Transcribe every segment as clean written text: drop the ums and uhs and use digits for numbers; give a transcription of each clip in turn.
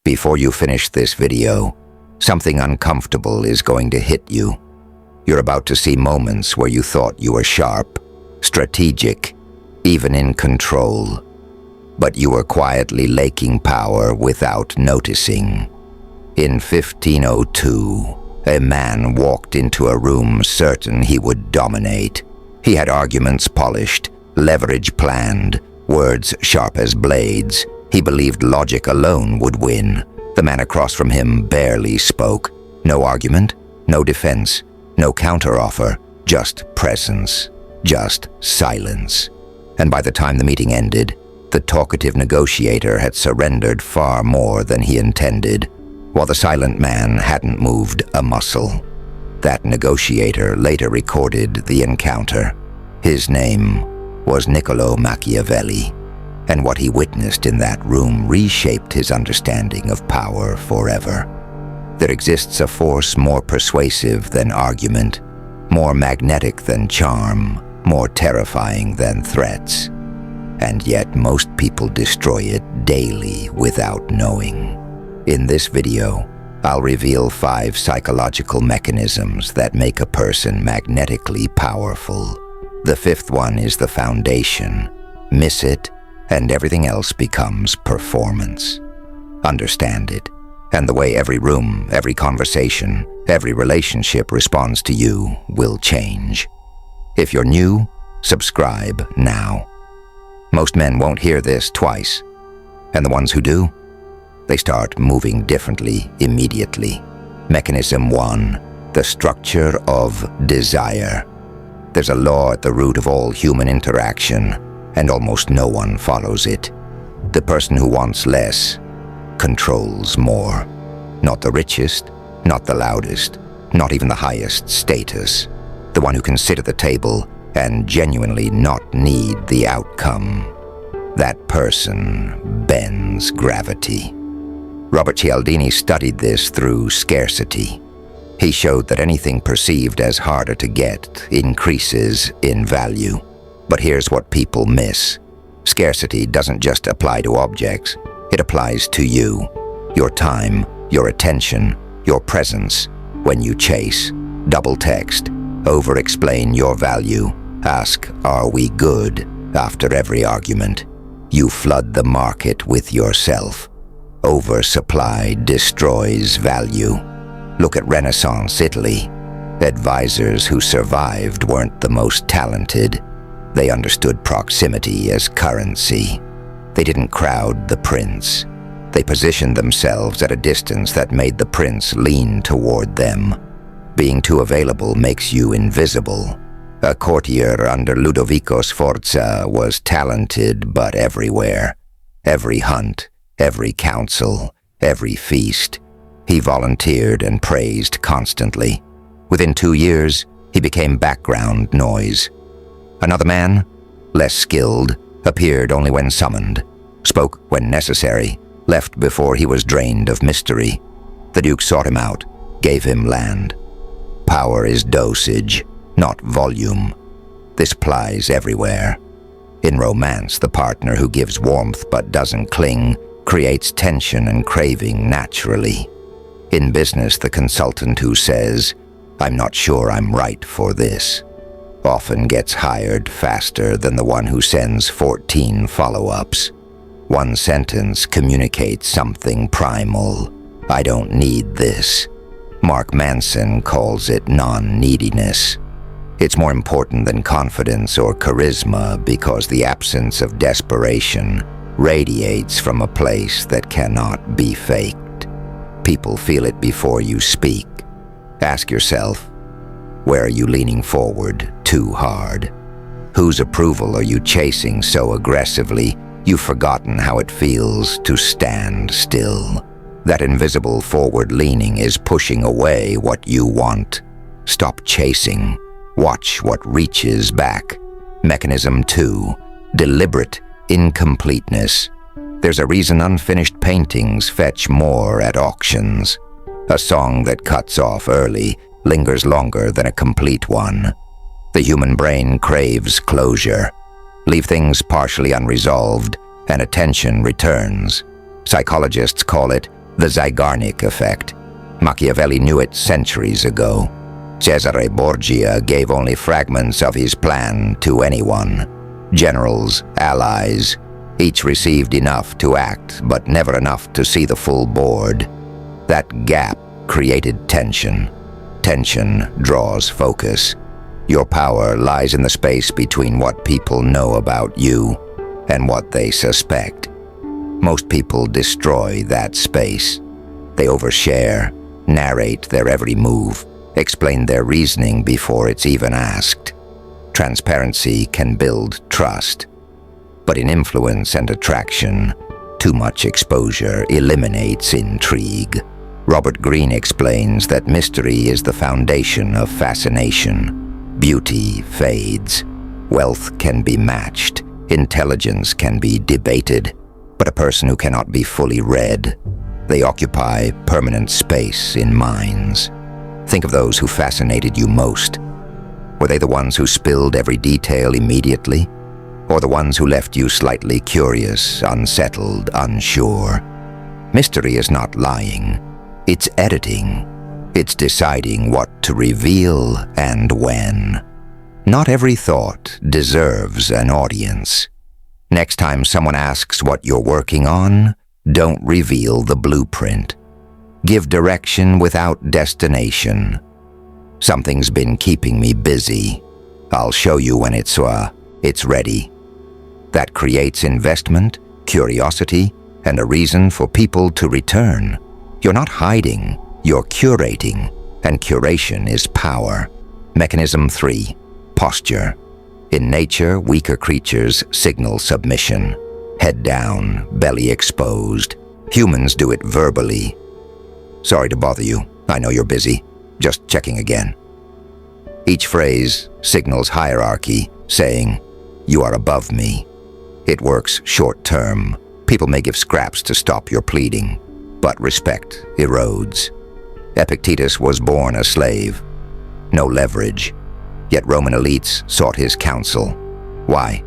Before you finish this video, something uncomfortable is going to hit you. You're about to see moments where you thought you were sharp, strategic, even in control. But you were quietly lacking power without noticing. In 1502, a man walked into a room certain he would dominate. He had arguments polished, leverage planned, words sharp as blades. He believed logic alone would win. The man across from him barely spoke. No argument, no defense, no counteroffer, just presence, just silence. And by the time the meeting ended, the talkative negotiator had surrendered far more than he intended, while the silent man hadn't moved a muscle. That negotiator later recorded the encounter. His name was Niccolò Machiavelli, and what he witnessed in that room reshaped his understanding of power forever. There exists a force more persuasive than argument, more magnetic than charm, more terrifying than threats. And yet most people destroy it daily without knowing. In this video, I'll reveal 5 psychological mechanisms that make a person magnetically powerful. The 5th one is the foundation. Miss it, and everything else becomes performance. Understand it, and the way every room, every conversation, every relationship responds to you will change. If you're new, subscribe now. Most men won't hear this twice, and the ones who do, they start moving differently immediately. Mechanism 1, the structure of desire. There's a law at the root of all human interaction, and almost no one follows it. The person who wants less controls more. Not the richest, not the loudest, not even the highest status. The one who can sit at the table and genuinely not need the outcome. That person bends gravity. Robert Cialdini studied this through scarcity. He showed that anything perceived as harder to get increases in value. But here's what people miss. Scarcity doesn't just apply to objects. It applies to you. Your time, your attention, your presence. When you chase, double text, over-explain your value, ask, "Are we good?" after every argument. You flood the market with yourself. Oversupply destroys value. Look at Renaissance Italy. Advisors who survived weren't the most talented. They understood proximity as currency. They didn't crowd the prince. They positioned themselves at a distance that made the prince lean toward them. Being too available makes you invisible. A courtier under Ludovico Sforza was talented but everywhere. Every hunt, every council, every feast. He volunteered and praised constantly. Within 2 years, he became background noise. Another man, less skilled, appeared only when summoned, spoke when necessary, left before he was drained of mystery. The Duke sought him out, gave him land. Power is dosage, not volume. This applies everywhere. In romance, the partner who gives warmth but doesn't cling creates tension and craving naturally. In business, the consultant who says, "I'm not sure I'm right for this," often gets hired faster than the one who sends 14 follow-ups. One sentence communicates something primal. "I don't need this." Mark Manson calls it non-neediness. It's more important than confidence or charisma because the absence of desperation radiates from a place that cannot be faked. People feel it before you speak. Ask yourself, where are you leaning forward too hard? Whose approval are you chasing so aggressively you've forgotten how it feels to stand still? That invisible forward leaning is pushing away what you want. Stop chasing. Watch what reaches back. Mechanism 2, deliberate incompleteness. There's a reason unfinished paintings fetch more at auctions. A song that cuts off early lingers longer than a complete one. The human brain craves closure. Leave things partially unresolved, and attention returns. Psychologists call it The Zeigarnik effect. Machiavelli knew it centuries ago. Cesare Borgia gave only fragments of his plan to anyone. Generals, allies, each received enough to act, but never enough to see the full board. That gap created tension. Tension draws focus. Your power lies in the space between what people know about you and what they suspect. Most people destroy that space. They overshare, narrate their every move, explain their reasoning before it's even asked. Transparency can build trust, but in influence and attraction, too much exposure eliminates intrigue. Robert Greene explains that mystery is the foundation of fascination. Beauty fades. Wealth can be matched. Intelligence can be debated. But a person who cannot be fully read, they occupy permanent space in minds. Think of those who fascinated you most. Were they the ones who spilled every detail immediately? Or the ones who left you slightly curious, unsettled, unsure? Mystery is not lying. It's editing. It's deciding what to reveal and when. Not every thought deserves an audience. Next time someone asks what you're working on, don't reveal the blueprint. Give direction without destination. Something's been keeping me busy. I'll show you when it's ready. That creates investment, curiosity, and a reason for people to return. You're not hiding, you're curating, and curation is power. Mechanism 3. Posture. In nature, weaker creatures signal submission. Head down, belly exposed. Humans do it verbally. Sorry to bother you. I know you're busy. Just checking again. Each phrase signals hierarchy, saying, "You are above me." It works short-term. People may give scraps to stop your pleading, but respect erodes. Epictetus was born a slave. No leverage. Yet Roman elites sought his counsel. Why?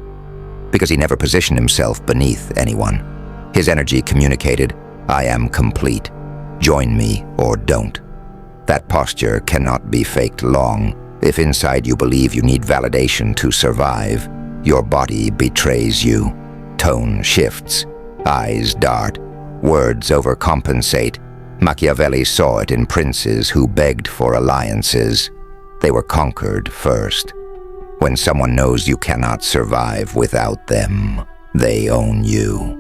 Because he never positioned himself beneath anyone. His energy communicated, "I am complete. Join me or don't." That posture cannot be faked long. If inside you believe you need validation to survive, your body betrays you. Tone shifts. Eyes dart. Words overcompensate. Machiavelli saw it in princes who begged for alliances. They were conquered first. When someone knows you cannot survive without them, they own you.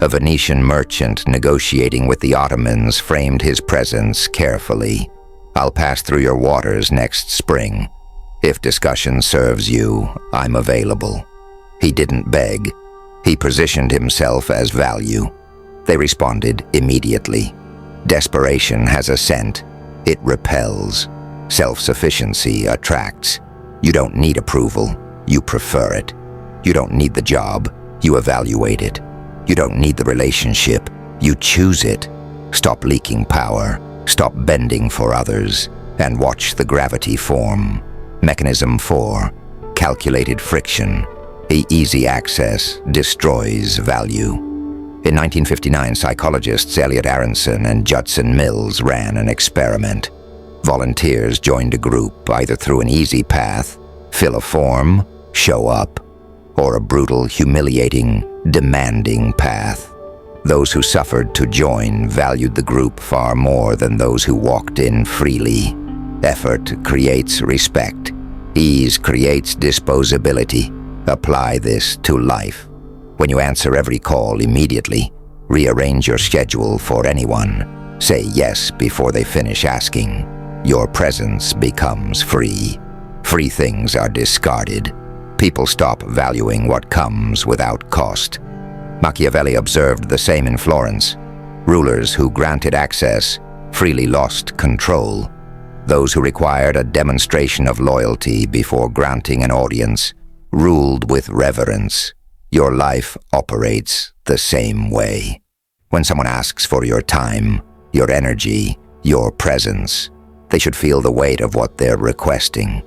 A Venetian merchant negotiating with the Ottomans framed his presence carefully. "I'll pass through your waters next spring. If discussion serves you, I'm available." He didn't beg. He positioned himself as value. They responded immediately. Desperation has a scent. It repels. Self-sufficiency attracts. You don't need approval. You prefer it. You don't need the job. You evaluate it. You don't need the relationship. You choose it. Stop leaking power. Stop bending for others. And watch the gravity form. Mechanism 4. Calculated friction. Easy access destroys value. In 1959, psychologists Elliot Aronson and Judson Mills ran an experiment. Volunteers joined a group either through an easy path, fill a form, show up, or a brutal, humiliating, demanding path. Those who suffered to join valued the group far more than those who walked in freely. Effort creates respect. Ease creates disposability. Apply this to life. When you answer every call immediately, rearrange your schedule for anyone. Say yes before they finish asking. Your presence becomes free. Free things are discarded. People stop valuing what comes without cost. Machiavelli observed the same in Florence. Rulers who granted access freely lost control. Those who required a demonstration of loyalty before granting an audience ruled with reverence. Your life operates the same way. When someone asks for your time, your energy, your presence, they should feel the weight of what they're requesting,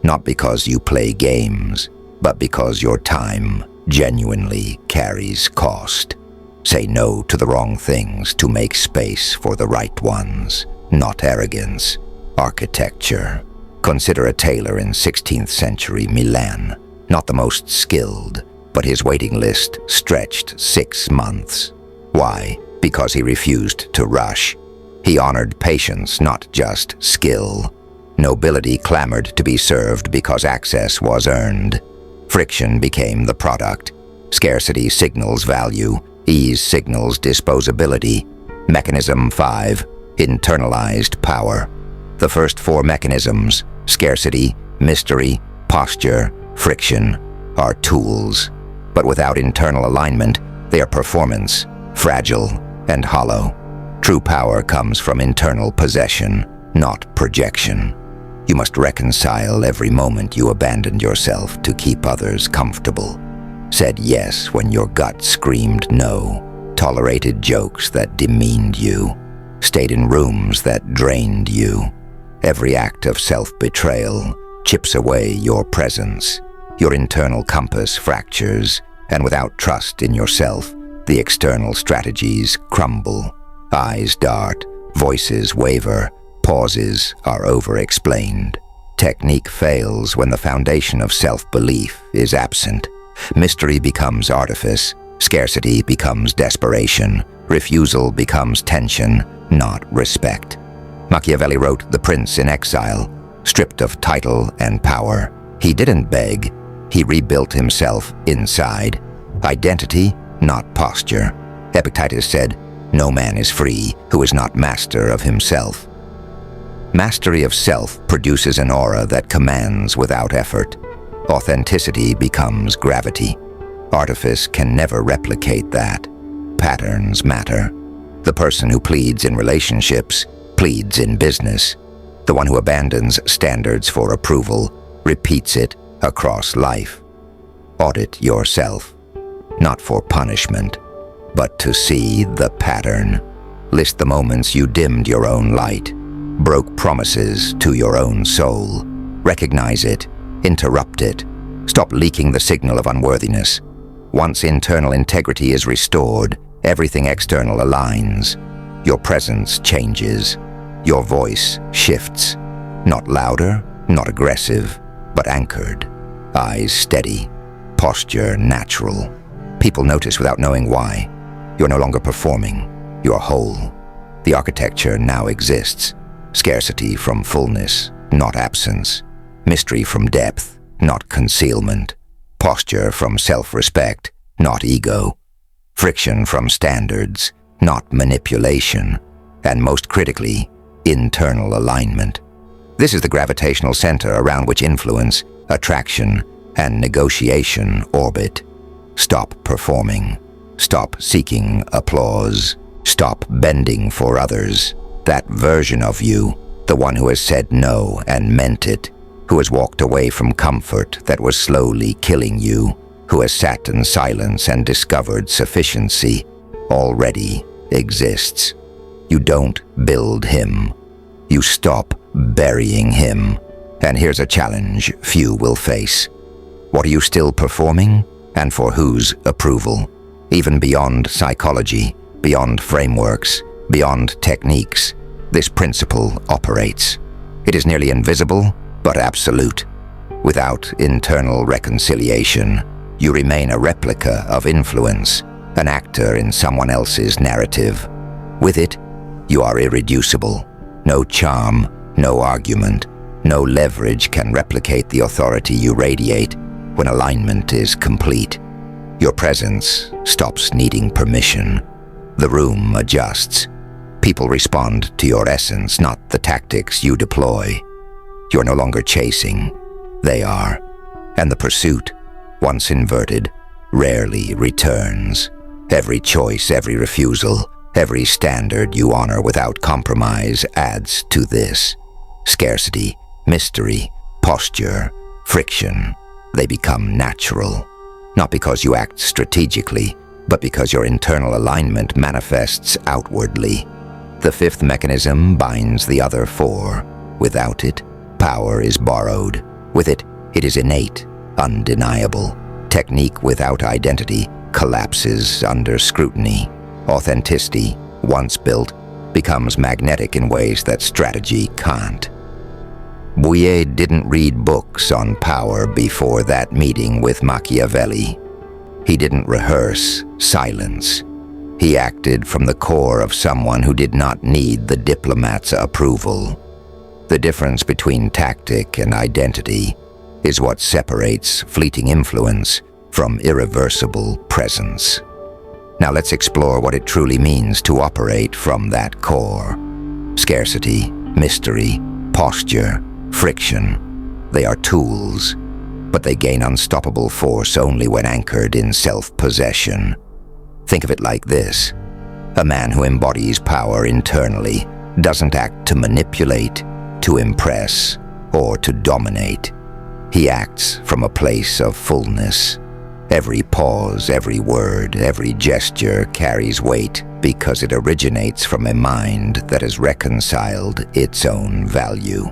not because you play games, but because your time genuinely carries cost. Say no to the wrong things to make space for the right ones. Not arrogance. Architecture. Consider a tailor in 16th century Milan. Not the most skilled, but his waiting list stretched 6 months. Why? Because he refused to rush. He honored patience, not just skill. Nobility clamored to be served because access was earned. Friction became the product. Scarcity signals value. Ease signals disposability. Mechanism 5. Internalized power. The first 4 mechanisms, scarcity, mystery, posture, friction, are tools. But without internal alignment, they are performance, fragile and hollow. True power comes from internal possession, not projection. You must reconcile every moment you abandoned yourself to keep others comfortable. Said yes when your gut screamed no. Tolerated jokes that demeaned you. Stayed in rooms that drained you. Every act of self-betrayal chips away your presence. Your internal compass fractures, and without trust in yourself, the external strategies crumble. Eyes dart, voices waver, pauses are over-explained. Technique fails when the foundation of self-belief is absent. Mystery becomes artifice, scarcity becomes desperation, refusal becomes tension, not respect. Machiavelli wrote The Prince in Exile, stripped of title and power. He didn't beg, he rebuilt himself inside. Identity, not posture. Epictetus said, "No man is free who is not master of himself." Mastery of self produces an aura that commands without effort. Authenticity becomes gravity. Artifice can never replicate that. Patterns matter. The person who pleads in relationships pleads in business. The one who abandons standards for approval repeats it across life. Audit yourself, not for punishment, but to see the pattern. List the moments you dimmed your own light, broke promises to your own soul. Recognize it, interrupt it, stop leaking the signal of unworthiness. Once internal integrity is restored, everything external aligns. Your presence changes. Your voice shifts. Not louder, not aggressive, but anchored. Eyes steady. Posture natural. People notice without knowing why. You're no longer performing. You're whole. The architecture now exists. Scarcity from fullness, not absence. Mystery from depth, not concealment. Posture from self-respect, not ego. Friction from standards, not manipulation. And most critically, internal alignment. This is the gravitational center around which influence, attraction, and negotiation orbit. Stop performing. Stop seeking applause. Stop bending for others. That version of you, the one who has said no and meant it, who has walked away from comfort that was slowly killing you, who has sat in silence and discovered sufficiency, already exists. You don't build him. You stop burying him. And here's a challenge few will face. What are you still performing, and for whose approval? Even beyond psychology, beyond frameworks, beyond techniques, this principle operates. It is nearly invisible, but absolute. Without internal reconciliation, you remain a replica of influence, an actor in someone else's narrative. With it, you are irreducible. No charm, no argument, no leverage can replicate the authority you radiate when alignment is complete. Your presence stops needing permission. The room adjusts. People respond to your essence, not the tactics you deploy. You're no longer chasing. They are. And the pursuit, once inverted, rarely returns. Every choice, every refusal, every standard you honor without compromise adds to this. Scarcity, mystery, posture, friction. They become natural. Not because you act strategically, but because your internal alignment manifests outwardly. The fifth mechanism binds the other four. Without it, power is borrowed. With it, it is innate, undeniable. Technique without identity collapses under scrutiny. Authenticity, once built, becomes magnetic in ways that strategy can't. Bouyer didn't read books on power before that meeting with Machiavelli. He didn't rehearse silence. He acted from the core of someone who did not need the diplomat's approval. The difference between tactic and identity is what separates fleeting influence from irreversible presence. Now let's explore what it truly means to operate from that core. Scarcity, mystery, posture, friction. They are tools, but they gain unstoppable force only when anchored in self-possession. Think of it like this. A man who embodies power internally doesn't act to manipulate, to impress, or to dominate. He acts from a place of fullness. Every pause, every word, every gesture carries weight because it originates from a mind that has reconciled its own value.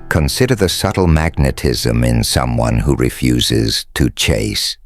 Consider the subtle magnetism in someone who refuses to chase.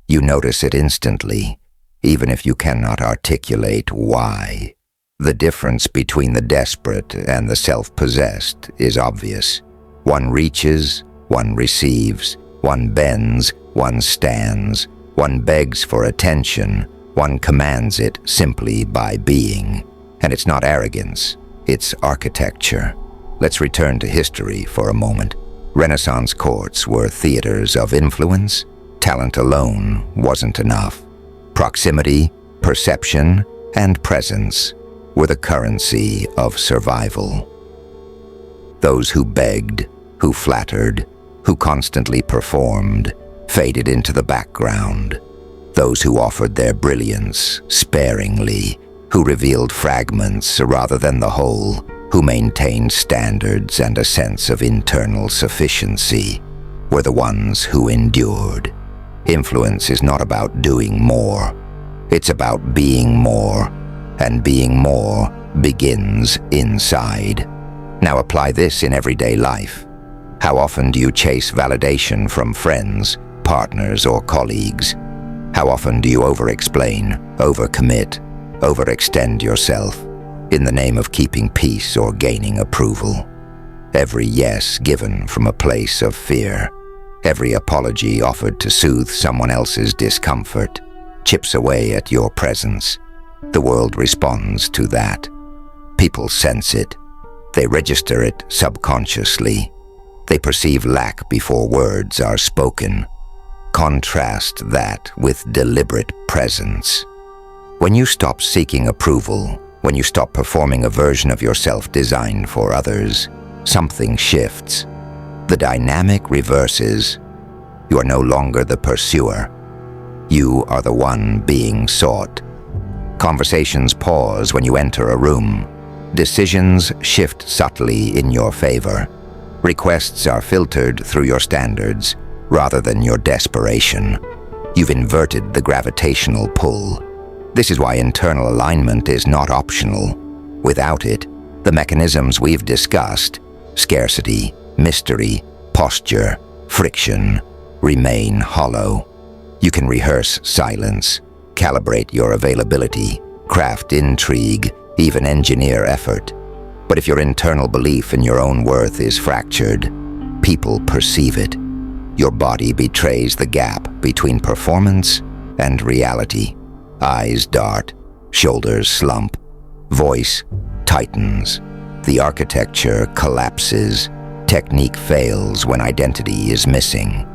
You notice it instantly, even if you cannot articulate why. The difference between the desperate and the self-possessed is obvious. One reaches, one receives, one bends, one stands, one begs for attention, one commands it simply by being. And it's not arrogance, it's architecture. Let's return to history for a moment. Renaissance courts were theaters of influence. Talent alone wasn't enough. Proximity, perception, and presence were the currency of survival. Those who begged, who flattered, who constantly performed, faded into the background. Those who offered their brilliance sparingly, who revealed fragments rather than the whole, who maintained standards and a sense of internal sufficiency, were the ones who endured. Influence is not about doing more. It's about being more, and being more begins inside. Now apply this in everyday life. How often do you chase validation from friends, partners, or colleagues? How often do you over-explain, over-commit, overextend yourself in the name of keeping peace or gaining approval? Every yes given from a place of fear, every apology offered to soothe someone else's discomfort, chips away at your presence. The world responds to that. People sense it. They register it subconsciously. They perceive lack before words are spoken. Contrast that with deliberate presence. When you stop seeking approval, when you stop performing a version of yourself designed for others, something shifts. The dynamic reverses. You are no longer the pursuer. You are the one being sought. Conversations pause when you enter a room. Decisions shift subtly in your favor. Requests are filtered through your standards rather than your desperation. You've inverted the gravitational pull. This is why internal alignment is not optional. Without it, the mechanisms we've discussed, scarcity, mystery, posture, friction, remain hollow. You can rehearse silence, calibrate your availability, craft intrigue, even engineer effort. But if your internal belief in your own worth is fractured, people perceive it. Your body betrays the gap between performance and reality. Eyes dart, shoulders slump, voice tightens. The architecture collapses. Technique fails when identity is missing.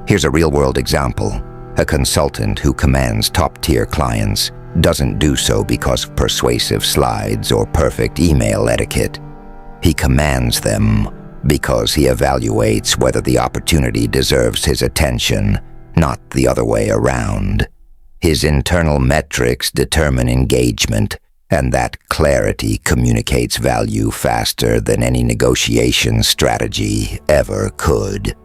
Here's a real-world example. A consultant who commands top-tier clients doesn't do so because of persuasive slides or perfect email etiquette. He commands them because he evaluates whether the opportunity deserves his attention, not the other way around. His internal metrics determine engagement, and that clarity communicates value faster than any negotiation strategy ever could.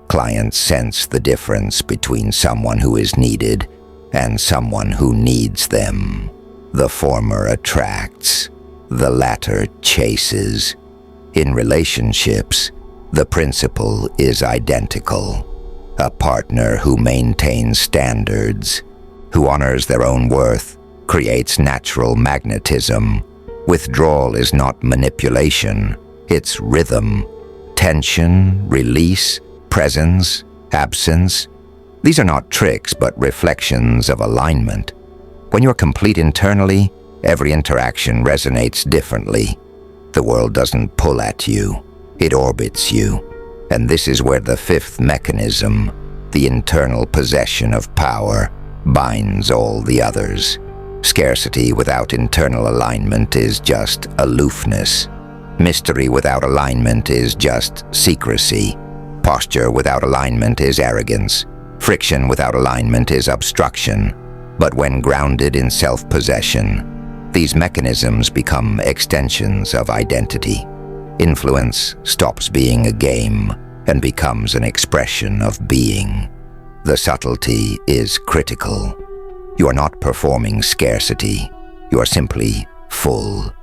Clients sense the difference between someone who is needed and someone who needs them. The former attracts, the latter chases. In relationships, the principle is identical. A partner who maintains standards, who honors their own worth, creates natural magnetism. Withdrawal is not manipulation, it's rhythm. Tension, release, presence, absence. These are not tricks, but reflections of alignment. When you're complete internally, every interaction resonates differently. The world doesn't pull at you, it orbits you. And this is where the fifth mechanism, the internal possession of power, binds all the others. Scarcity without internal alignment is just aloofness. Mystery without alignment is just secrecy. Posture without alignment is arrogance. Friction without alignment is obstruction. But when grounded in self-possession, these mechanisms become extensions of identity. Influence stops being a game and becomes an expression of being. The subtlety is critical. You are not performing scarcity. You are simply full.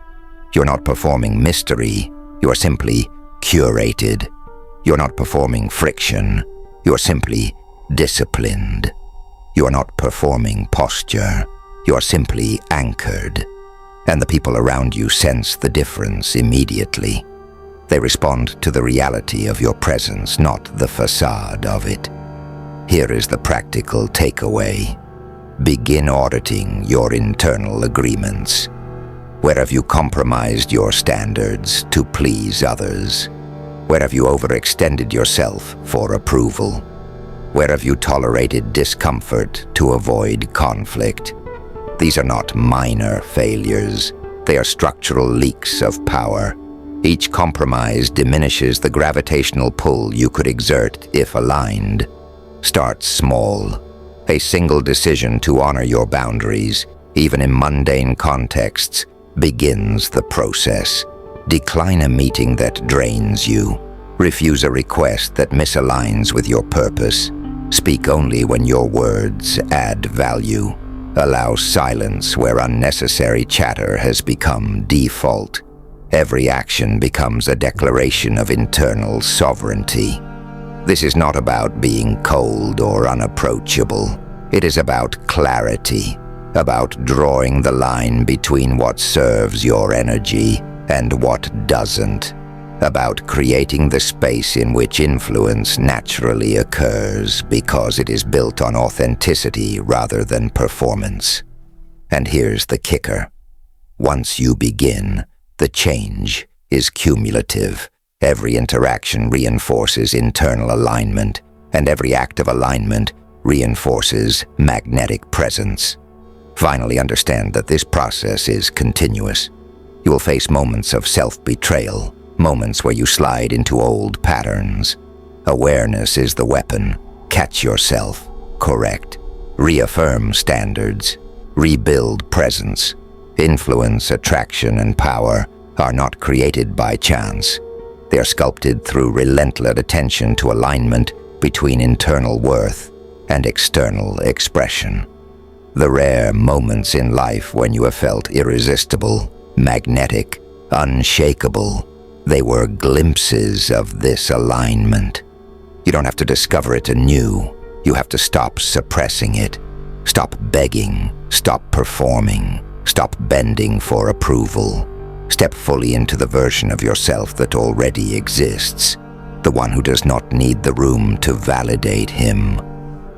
You are not performing mystery. You are simply curated. You are not performing friction. You are simply disciplined. You are not performing posture. You are simply anchored. And the people around you sense the difference immediately. They respond to the reality of your presence, not the facade of it. Here is the practical takeaway. Begin auditing your internal agreements. Where have you compromised your standards to please others? Where have you overextended yourself for approval? Where have you tolerated discomfort to avoid conflict? These are not minor failures. They are structural leaks of power. Each compromise diminishes the gravitational pull you could exert if aligned. Start small. A single decision to honor your boundaries, even in mundane contexts, begins the process. Decline a meeting that drains you. Refuse a request that misaligns with your purpose. Speak only when your words add value. Allow silence where unnecessary chatter has become default. Every action becomes a declaration of internal sovereignty. This is not about being cold or unapproachable. It is about clarity, about drawing the line between what serves your energy and what doesn't, about creating the space in which influence naturally occurs because it is built on authenticity rather than performance. And here's the kicker. Once you begin, the change is cumulative. Every interaction reinforces internal alignment, and every act of alignment reinforces magnetic presence. Finally, understand that this process is continuous. You will face moments of self-betrayal, moments where you slide into old patterns. Awareness is the weapon. Catch yourself, correct, reaffirm standards, rebuild presence. Influence, attraction, and power are not created by chance. They are sculpted through relentless attention to alignment between internal worth and external expression. The rare moments in life when you have felt irresistible, magnetic, unshakable, they were glimpses of this alignment. You don't have to discover it anew. You have to stop suppressing it. Stop begging. Stop performing. Stop bending for approval. Step fully into the version of yourself that already exists. The one who does not need the room to validate him.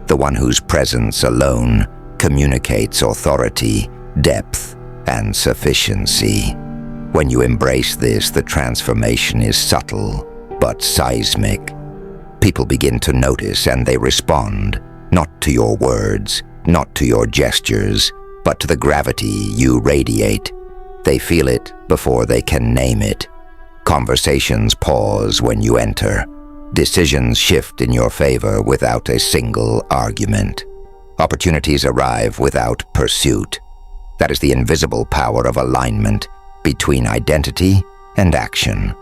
The one whose presence alone communicates authority, depth, and sufficiency. When you embrace this, the transformation is subtle, but seismic. People begin to notice and they respond, not to your words, not to your gestures, but to the gravity you radiate. They feel it before they can name it. Conversations pause when you enter. Decisions shift in your favor without a single argument. Opportunities arrive without pursuit. That is the invisible power of alignment between identity and action.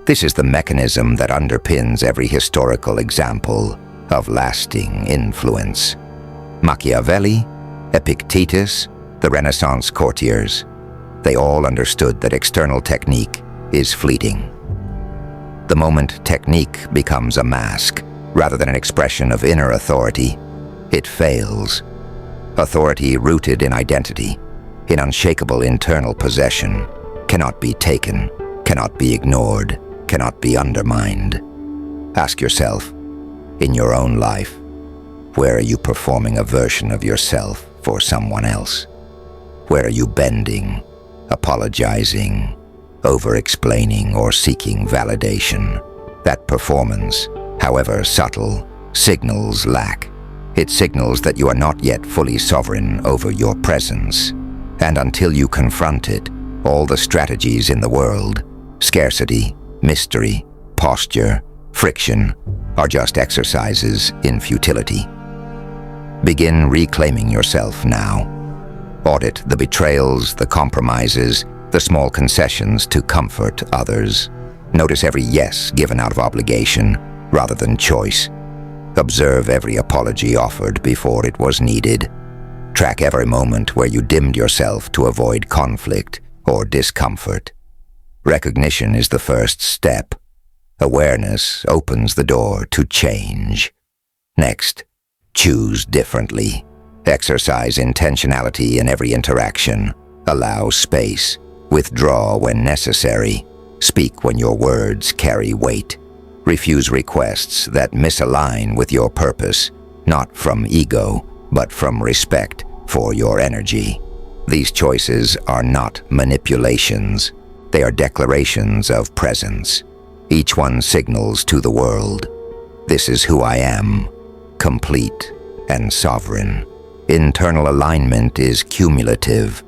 This is the mechanism that underpins every historical example of lasting influence. Machiavelli, Epictetus, the Renaissance courtiers, they all understood that external technique is fleeting. The moment technique becomes a mask, rather than an expression of inner authority, it fails. Authority rooted in identity, in unshakable internal possession, cannot be taken, cannot be ignored, cannot be undermined. Ask yourself, in your own life, where are you performing a version of yourself for someone else? Where are you bending, apologizing, over-explaining, or seeking validation? That performance, however subtle, signals lack. It signals that you are not yet fully sovereign over your presence. And until you confront it, all the strategies in the world, scarcity, mystery, posture, friction, are just exercises in futility. Begin reclaiming yourself now. Audit the betrayals, the compromises, the small concessions to comfort others. Notice every yes given out of obligation rather than choice. Observe every apology offered before it was needed. Track every moment where you dimmed yourself to avoid conflict or discomfort. Recognition is the first step. Awareness opens the door to change. Next, choose differently. Exercise intentionality in every interaction. Allow space. Withdraw when necessary. Speak when your words carry weight. Refuse requests that misalign with your purpose, not from ego, but from respect for your energy. These choices are not manipulations. They are declarations of presence. Each one signals to the world, this is who I am, complete and sovereign. Internal alignment is cumulative.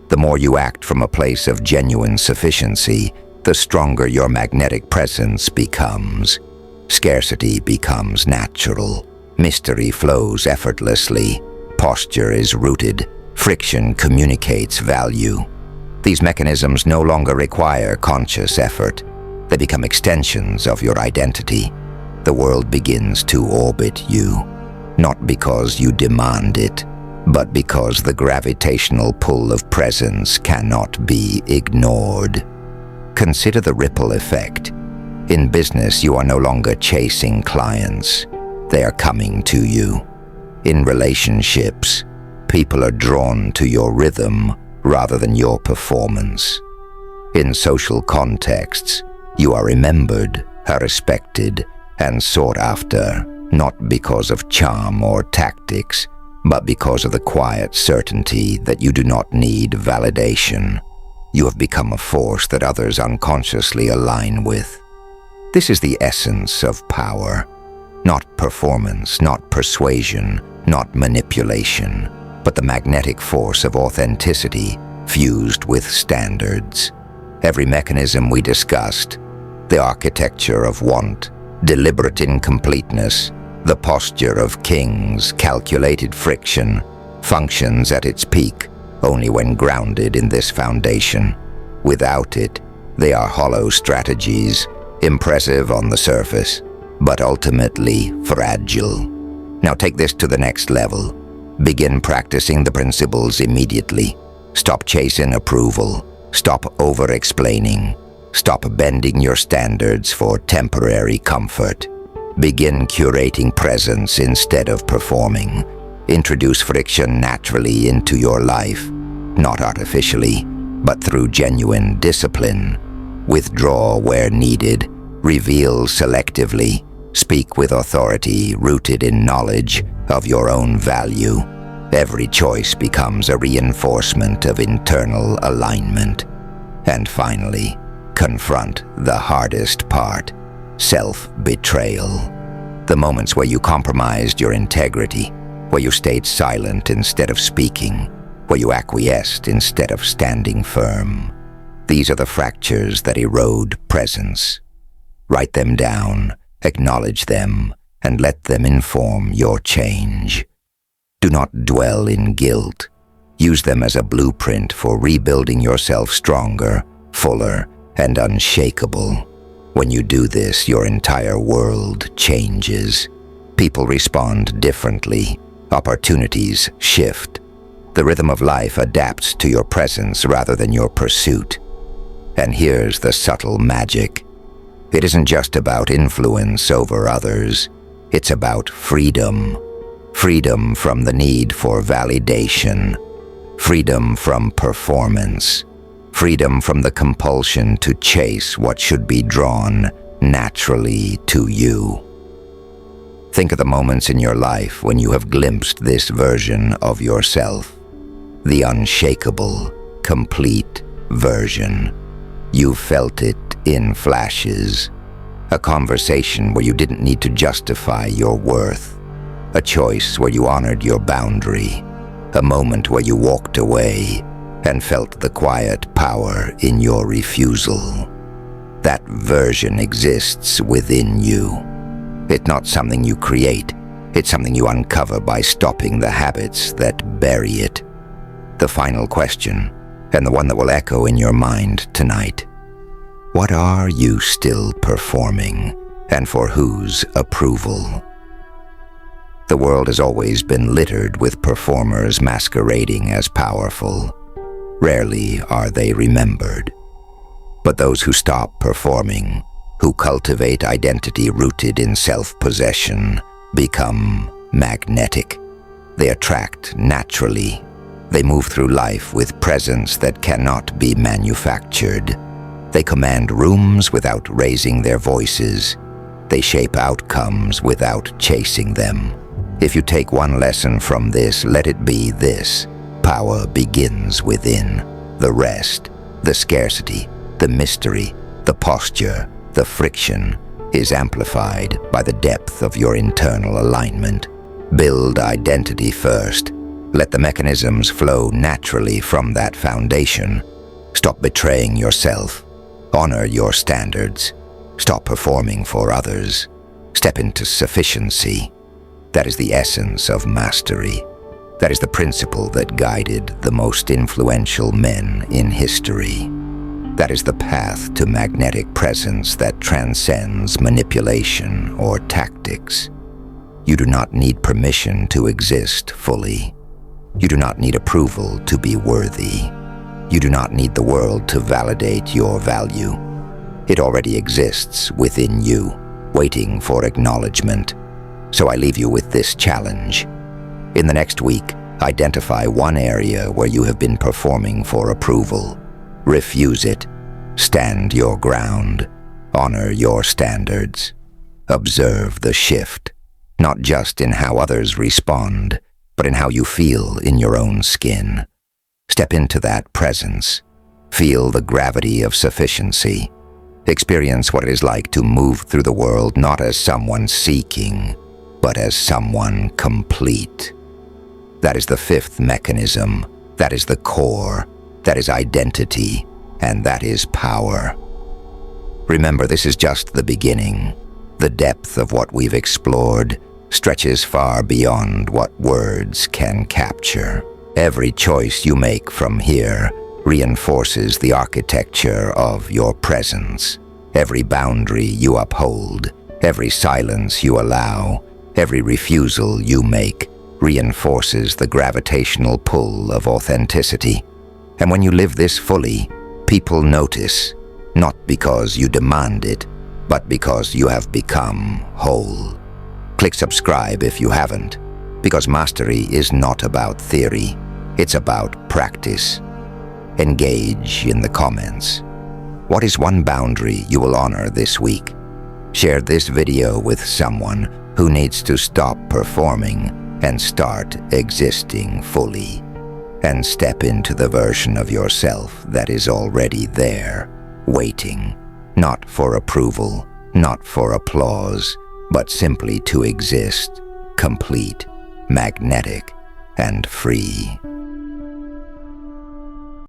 The more you act from a place of genuine sufficiency, the stronger your magnetic presence becomes. Scarcity becomes natural. Mystery flows effortlessly. Posture is rooted. Friction communicates value. These mechanisms no longer require conscious effort. They become extensions of your identity. The world begins to orbit you, not because you demand it, but because the gravitational pull of presence cannot be ignored. Consider the ripple effect. In business, you are no longer chasing clients. They are coming to you. In relationships, people are drawn to your rhythm rather than your performance. In social contexts, you are remembered, are respected, and sought after, not because of charm or tactics, but because of the quiet certainty that you do not need validation. You have become a force that others unconsciously align with. This is the essence of power. Not performance, not persuasion, not manipulation, but the magnetic force of authenticity fused with standards. Every mechanism we discussed, the architecture of want, deliberate incompleteness, the posture of kings, calculated friction, functions at its peak only when grounded in this foundation. Without it, they are hollow strategies, impressive on the surface, but ultimately fragile. Now take this to the next level. Begin practicing the principles immediately. Stop chasing approval. Stop over-explaining. Stop bending your standards for temporary comfort. Begin curating presence instead of performing. Introduce friction naturally into your life, not artificially, but through genuine discipline. Withdraw where needed. Reveal selectively. Speak with authority rooted in knowledge of your own value. Every choice becomes a reinforcement of internal alignment. And finally, confront the hardest part, self-betrayal. The moments where you compromised your integrity, where you stayed silent instead of speaking, where you acquiesced instead of standing firm. These are the fractures that erode presence. Write them down, acknowledge them, and let them inform your change. Do not dwell in guilt. Use them as a blueprint for rebuilding yourself stronger, fuller, and unshakable. When you do this, your entire world changes. People respond differently. Opportunities shift. The rhythm of life adapts to your presence rather than your pursuit. And here's the subtle magic. It isn't just about influence over others. It's about freedom. freedom from the need for validation, freedom from performance, freedom from the compulsion to chase what should be drawn naturally to you. Think of the moments in your life when you have glimpsed this version of yourself, the unshakable, complete version. You felt it in flashes. A conversation where you didn't need to justify your worth. A choice where you honored your boundary. A moment where you walked away and felt the quiet power in your refusal. That version exists within you. It's not something you create. It's something you uncover by stopping the habits that bury it. The final question, and the one that will echo in your mind tonight. What are you still performing, and for whose approval? The world has always been littered with performers masquerading as powerful. Rarely are they remembered. But those who stop performing, who cultivate identity rooted in self-possession, become magnetic. They attract naturally. They move through life with presence that cannot be manufactured. They command rooms without raising their voices. They shape outcomes without chasing them. If you take one lesson from this, let it be this: power begins within. The rest, the scarcity, the mystery, the posture, the friction, is amplified by the depth of your internal alignment. Build identity first. Let the mechanisms flow naturally from that foundation. Stop betraying yourself. Honor your standards. Stop performing for others. Step into sufficiency. That is the essence of mastery. That is the principle that guided the most influential men in history. That is the path to magnetic presence that transcends manipulation or tactics. You do not need permission to exist fully. You do not need approval to be worthy. You do not need the world to validate your value. It already exists within you, waiting for acknowledgement. So I leave you with this challenge. In the next week, identify one area where you have been performing for approval. Refuse it. Stand your ground. Honor your standards. Observe the shift, not just in how others respond, but in how you feel in your own skin. Step into that presence. Feel the gravity of sufficiency. Experience what it is like to move through the world not as someone seeking, but as someone complete. That is the fifth mechanism. That is the core. That is identity. And that is power. Remember, this is just the beginning. The depth of what we've explored stretches far beyond what words can capture. Every choice you make from here reinforces the architecture of your presence. Every boundary you uphold, every silence you allow, every refusal you make reinforces the gravitational pull of authenticity. And when you live this fully, people notice, not because you demand it, but because you have become whole. Click subscribe if you haven't, because mastery is not about theory, it's about practice. Engage in the comments. What is one boundary you will honor this week? Share this video with someone who needs to stop performing and start existing fully. And step into the version of yourself that is already there, waiting, not for approval, not for applause, but simply to exist, complete, magnetic, and free.